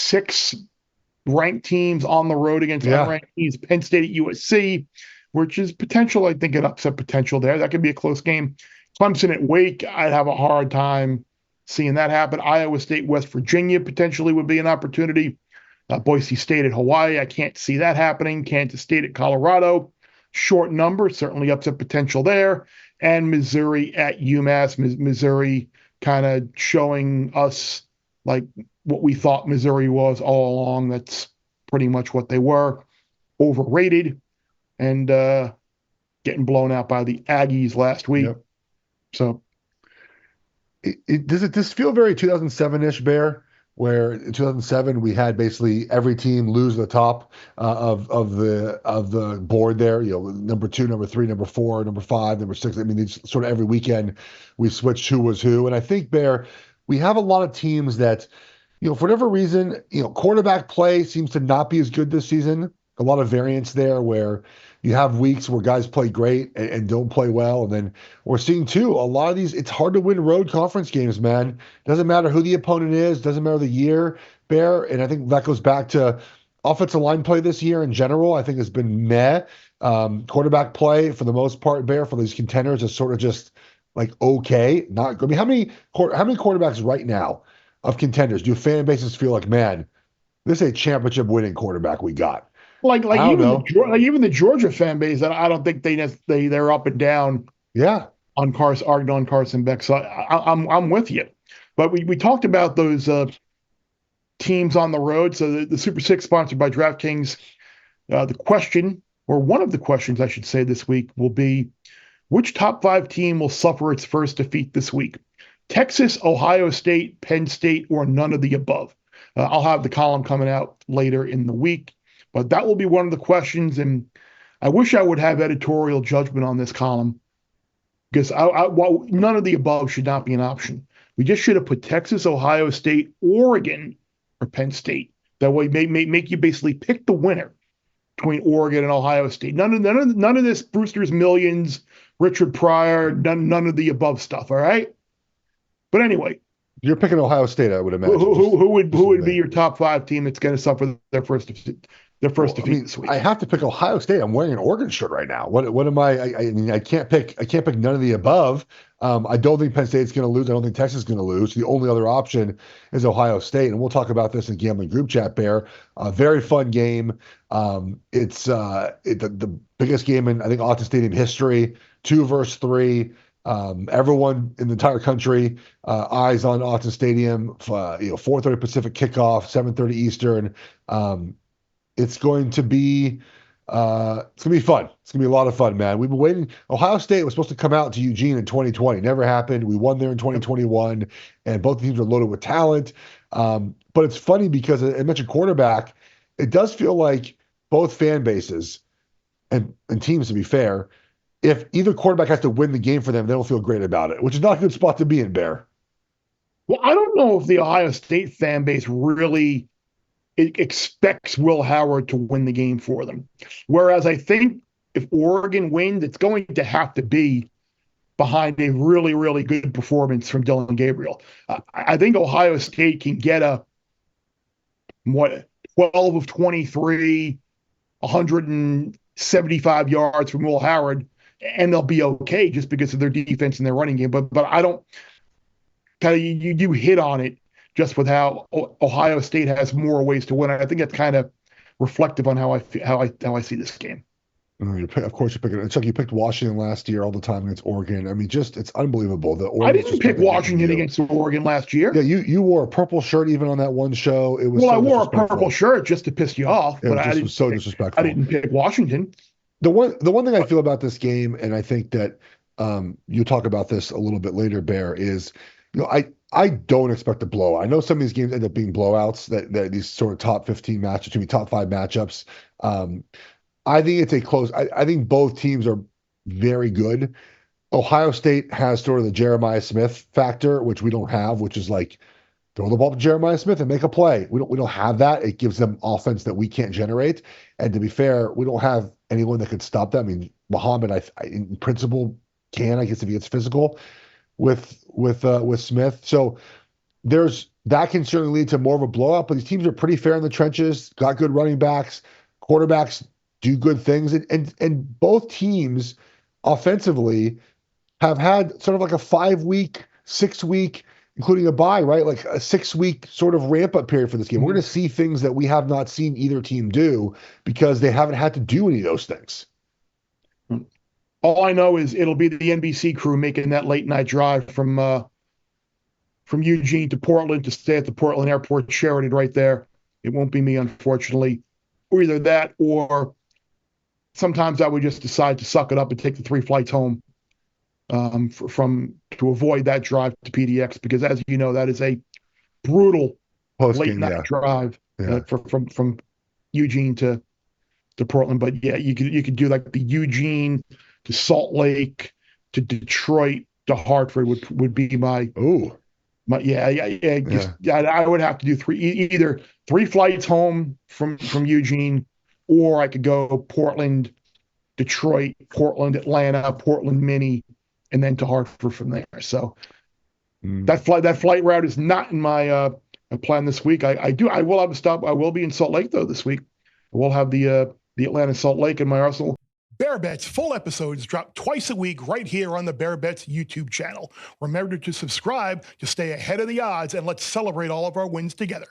6 ranked teams on the road against unranked teams. Penn State at USC, which is potential, I think, an upset potential there. That could be a close game. Clemson at Wake, I'd have a hard time seeing that happen. Iowa State, West Virginia potentially would be an opportunity. Boise State at Hawaii, I can't see that happening. Kansas State at Colorado, short number, certainly upset potential there. And Missouri at UMass. Missouri kind of showing us like what we thought Missouri was all along. That's pretty much what they were. Overrated and getting blown out by the Aggies last week. Yep. So does this feel very 2007-ish, Bear? Where in 2007 we had basically every team lose the top of the board there. You know, number 2, number 3, number 4, number 5, number 6. I mean, these sort of every weekend we switched who was who. And I think, Bear, we have a lot of teams that, you know, for whatever reason, you know, quarterback play seems to not be as good this season. A lot of variance there where you have weeks where guys play great and don't play well. And then we're seeing, too, a lot of these, it's hard to win road conference games, man. Doesn't matter who the opponent is, doesn't matter the year, Bear. And I think that goes back to offensive line play this year in general. I think has been meh. Quarterback play, for the most part, Bear, for these contenders is sort of just like okay. Not good. I mean, how many quarterbacks right now of contenders do fan bases feel like, man, this is a championship winning quarterback we got? Like even the Georgia fan base, I don't think they're up and down. Yeah, on Carson Beck. So I'm with you, but we talked about those teams on the road. So the Super Six sponsored by DraftKings. The question, or one of the questions I should say this week, will be which top 5 team will suffer its first defeat this week? Texas, Ohio State, Penn State, or none of the above? I'll have the column coming out later in the week. But that will be one of the questions, and I wish I would have editorial judgment on this column because none of the above should not be an option. We just should have put Texas, Ohio State, Oregon, or Penn State. That way, make you basically pick the winner between Oregon and Ohio State. None of this Brewster's Millions, Richard Pryor, none of the above stuff. All right. But anyway, you're picking Ohio State, I would imagine. Who would be your top 5 team that's going to suffer their first defeat? This week. I have to pick Ohio State. I'm wearing an Oregon shirt right now. What am I? I mean, I can't pick none of the above. I don't think Penn State's going to lose. I don't think Texas is going to lose. The only other option is Ohio State, and we'll talk about this in Gambling Group Chat. Bear, very fun game. It's the biggest game in I think Austin Stadium history. 2 versus 3. Everyone in the entire country eyes on Austin Stadium. 4:30 Pacific kickoff, 7:30 Eastern. It's going to be fun. It's going to be a lot of fun, man. We've been waiting. Ohio State was supposed to come out to Eugene in 2020. Never happened. We won there in 2021, and both teams are loaded with talent. But it's funny because I mentioned quarterback. It does feel like both fan bases and teams, to be fair, if either quarterback has to win the game for them, they don't feel great about it, which is not a good spot to be in, Bear. Well, I don't know if the Ohio State fan base really expects Will Howard to win the game for them. Whereas I think if Oregon wins, it's going to have to be behind a really, really good performance from Dylan Gabriel. I think Ohio State can get 12 of 23, 175 yards from Will Howard, and they'll be okay just because of their defense and their running game. But I don't kind of you hit on it just with how Ohio State has more ways to win. I think that's kind of reflective on how I see this game. Of course, you pick it. It's like you picked Washington last year all the time against Oregon. I mean, it's unbelievable. I didn't pick Washington against Oregon last year. Yeah, you wore a purple shirt even on that one show. It was I wore a purple shirt just to piss you off, but I didn't. So disrespectful. I didn't pick Washington. The one thing I feel about this game, and I think that you'll talk about this a little bit later, Bear, is I don't expect a blowout. I know some of these games end up being blowouts. That these sort of top 15 matchups, to be top 5 matchups. I think it's a close. I think both teams are very good. Ohio State has sort of the Jeremiah Smith factor, which we don't have, which is like throw the ball to Jeremiah Smith and make a play. We don't have that. It gives them offense that we can't generate. And to be fair, we don't have anyone that could stop that. I mean, Muhammad, I in principle can, I guess, if he gets physical with Smith. So there's that can certainly lead to more of a blowout. But these teams are pretty fair in the trenches, got good running backs, quarterbacks do good things, and both teams offensively have had sort of like a 5-week, 6-week, including a bye, right? Like a 6-week sort of ramp up period for this game. We're going to see things that we have not seen either team do because they haven't had to do any of those things. All I know is it'll be the NBC crew making that late night drive from Eugene to Portland to stay at the Portland Airport Sheraton right there. It won't be me, unfortunately. Or either that, or sometimes I would just decide to suck it up and take the 3 flights home to avoid that drive to PDX, because as you know, that is a brutal late night drive from Eugene to Portland. But yeah, you could do like the Eugene to Salt Lake to Detroit to Hartford would be my I would have to do either 3 flights home from Eugene, or I could go Portland, Detroit, Portland, Atlanta, Portland mini, and then to Hartford from there. So that flight route is not in my plan this week. I will have a stop. I will be in Salt Lake though this week. I will have the Atlanta Salt Lake in my arsenal. Bear Bets full episodes drop twice a week right here on the Bear Bets YouTube channel. Remember to subscribe to stay ahead of the odds, and let's celebrate all of our wins together.